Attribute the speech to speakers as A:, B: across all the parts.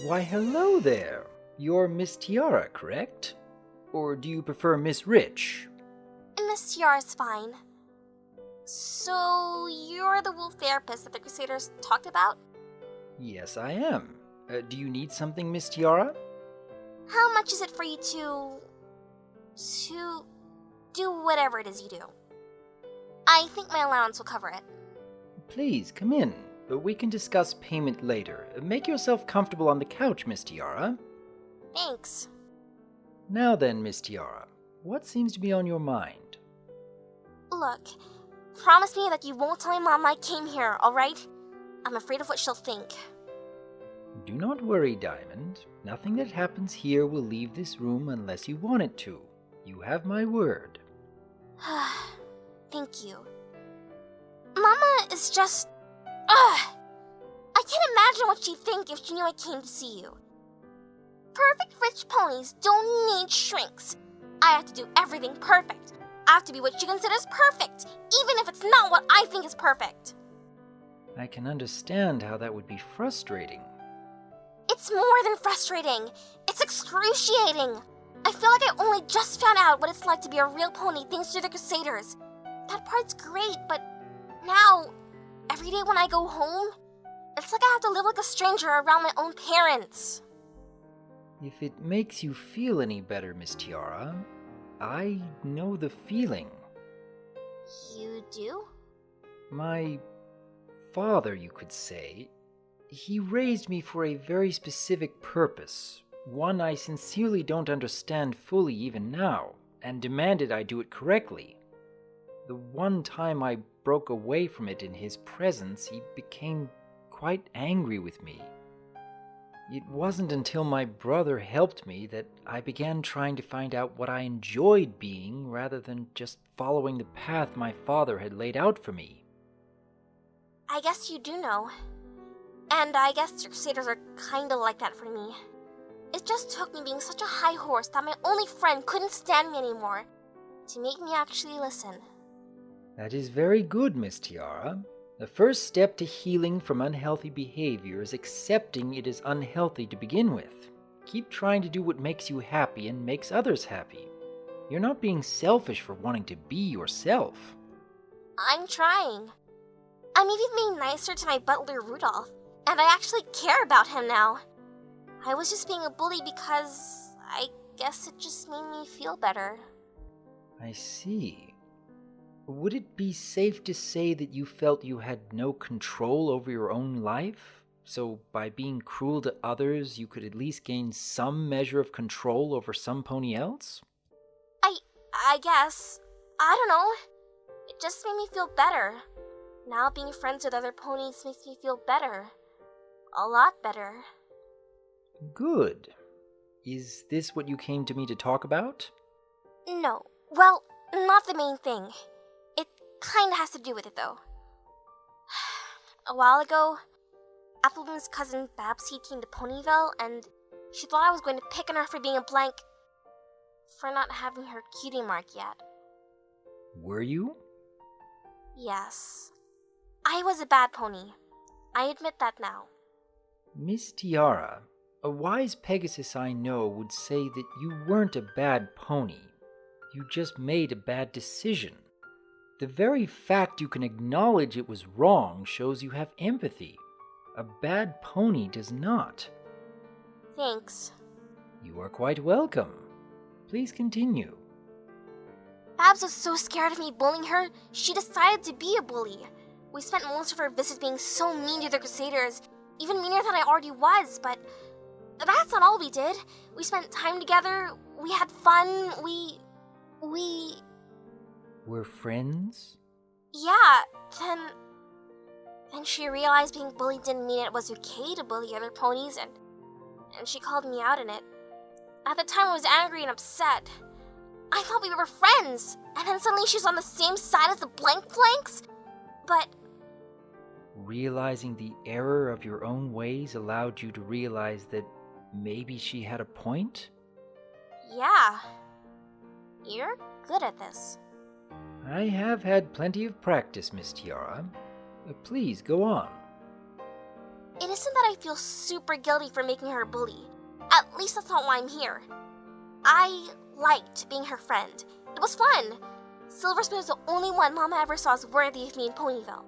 A: Why, hello there. You're Miss Tiara, correct? Or do you prefer Miss Rich?
B: Miss Tiara's fine. So, you're the wolf therapist that the Crusaders talked about?
A: Yes, I am. Do you need something, Miss Tiara?
B: How much is it for you to do whatever it is you do? I think my allowance will cover it.
A: Please, come in. We can discuss payment later. Make yourself comfortable on the couch, Miss Tiara.
B: Thanks.
A: Now then, Miss Tiara, what seems to be on your mind?
B: Look, promise me that you won't tell my mom I came here, alright? I'm afraid of what she'll think.
A: Do not worry, Diamond. Nothing that happens here will leave this room unless you want it to. You have my word.
B: Thank you. Mama is just... I can't imagine what she'd think if she knew I came to see you. Perfect rich ponies don't need shrinks. I have to do everything perfect. I have to be what she considers perfect, even if it's not what I think is perfect.
A: I can understand how that would be frustrating.
B: It's more than frustrating. It's excruciating. I feel like I only just found out what it's like to be a real pony thanks to the Crusaders. That part's great, but now, every day when I go home, it's like I have to live like a stranger around my own parents.
A: If it makes you feel any better, Miss Tiara, I know the feeling.
B: You do?
A: My father, you could say. He raised me for a very specific purpose, one I sincerely don't understand fully even now, and demanded I do it correctly. The one time I broke away from it in his presence, he became quite angry with me. It wasn't until my brother helped me that I began trying to find out what I enjoyed being rather than just following the path my father had laid out for me.
B: I guess you do know. And I guess the Crusaders are kinda like that for me. It just took me being such a high horse that my only friend couldn't stand me anymore to make me actually listen.
A: That is very good, Miss Tiara. The first step to healing from unhealthy behavior is accepting it is unhealthy to begin with. Keep trying to do what makes you happy and makes others happy. You're not being selfish for wanting to be yourself.
B: I'm trying. I'm even being nicer to my butler Rudolph, and I actually care about him now. I was just being a bully because I guess it just made me feel better.
A: I see. Would it be safe to say that you felt you had no control over your own life? So by being cruel to others, you could at least gain some measure of control over some pony else?
B: I guess. I don't know. It just made me feel better. Now being friends with other ponies makes me feel better. A lot better.
A: Good. Is this what you came to me to talk about?
B: No. Well, not the main thing. It kinda has to do with it, though. A while ago, Applebee's cousin Babsy came to Ponyville, and she thought I was going to pick on her for being a blank... for not having her cutie mark yet.
A: Were you?
B: Yes. I was a bad pony. I admit that now.
A: Miss Tiara, a wise Pegasus I know would say that you weren't a bad pony. You just made a bad decision. The very fact you can acknowledge it was wrong shows you have empathy. A bad pony does not.
B: Thanks.
A: You are quite welcome. Please continue.
B: Babs was so scared of me bullying her, she decided to be a bully. We spent most of our visits being so mean to the Crusaders, even meaner than I already was, but that's not all we did. We spent time together, we had fun, we...
A: We're friends?
B: Yeah, then she realized being bullied didn't mean it was okay to bully other ponies, and she called me out in it. At the time I was angry and upset. I thought we were friends, and then suddenly she's on the same side as the blank flanks? But...
A: Realizing the error of your own ways allowed you to realize that maybe she had a point?
B: yeah. You're good at this.
A: I have had plenty of practice, Miss Tiara. Please, go on.
B: It isn't that I feel super guilty for making her a bully. At least that's not why I'm here. I liked being her friend. It was fun. Silverspoon is the only one Mama ever saw as worthy of me in Ponyville.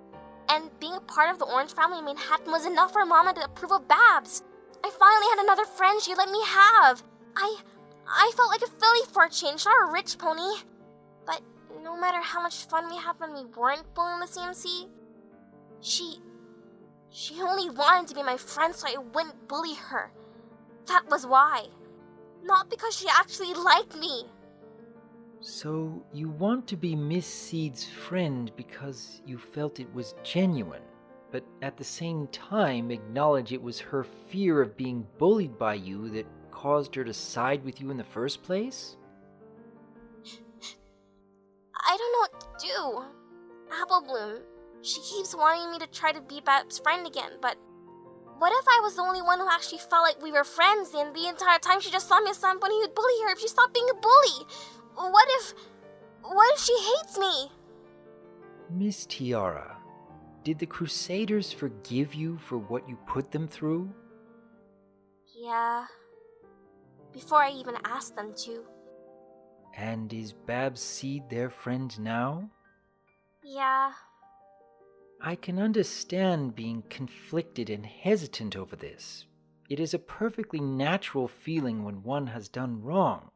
B: And being a part of the Orange family in Manhattan was enough for Mama to approve of Babs. I finally had another friend she let me have. I felt like a filly for a change, not a rich pony. But no matter how much fun we had when we weren't bullying the CMC, she only wanted to be my friend so I wouldn't bully her. That was why. Not because she actually liked me.
A: So you want to be Miss Seed's friend because you felt it was genuine, but at the same time acknowledge it was her fear of being bullied by you that caused her to side with you in the first place?
B: I don't know what to do. Apple Bloom, she keeps wanting me to try to be Bab's friend again, but what if I was the only one who actually felt like we were friends and the entire time she just saw me as somebody who'd bully her if she stopped being a bully? What if she hates me?
A: Miss Tiara, did the Crusaders forgive you for what you put them through?
B: Yeah. Before I even asked them to.
A: And is Babs Seed their friend now?
B: Yeah.
A: I can understand being conflicted and hesitant over this. It is a perfectly natural feeling when one has done wrong.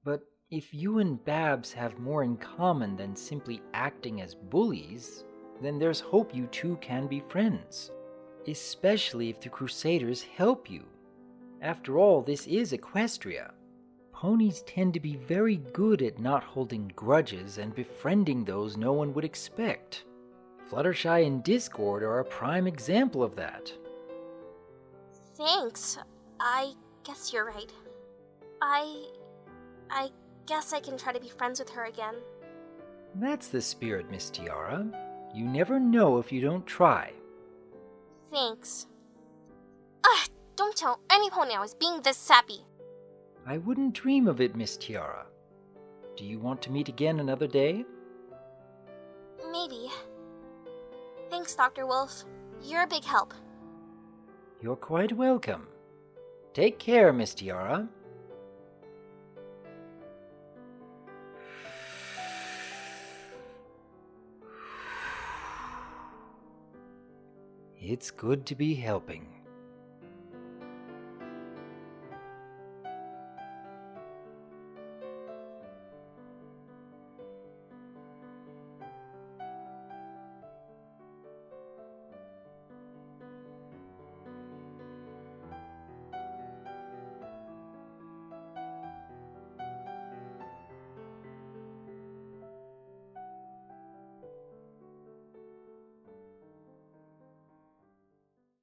A: But if you and Babs have more in common than simply acting as bullies, then there's hope you two can be friends. Especially if the Crusaders help you. After all, this is Equestria. Ponies tend to be very good at not holding grudges and befriending those no one would expect. Fluttershy and Discord are a prime example of that.
B: Thanks. I guess you're right. I guess I can try to be friends with her again.
A: That's the spirit, Miss Tiara. You never know if you don't try.
B: Thanks. Don't tell any pony I was being this sappy.
A: I wouldn't dream of it, Miss Tiara. Do you want to meet again another day?
B: Maybe. Thanks, Dr. Wolf. You're a big help.
A: You're quite welcome. Take care, Miss Tiara. It's good to be helping.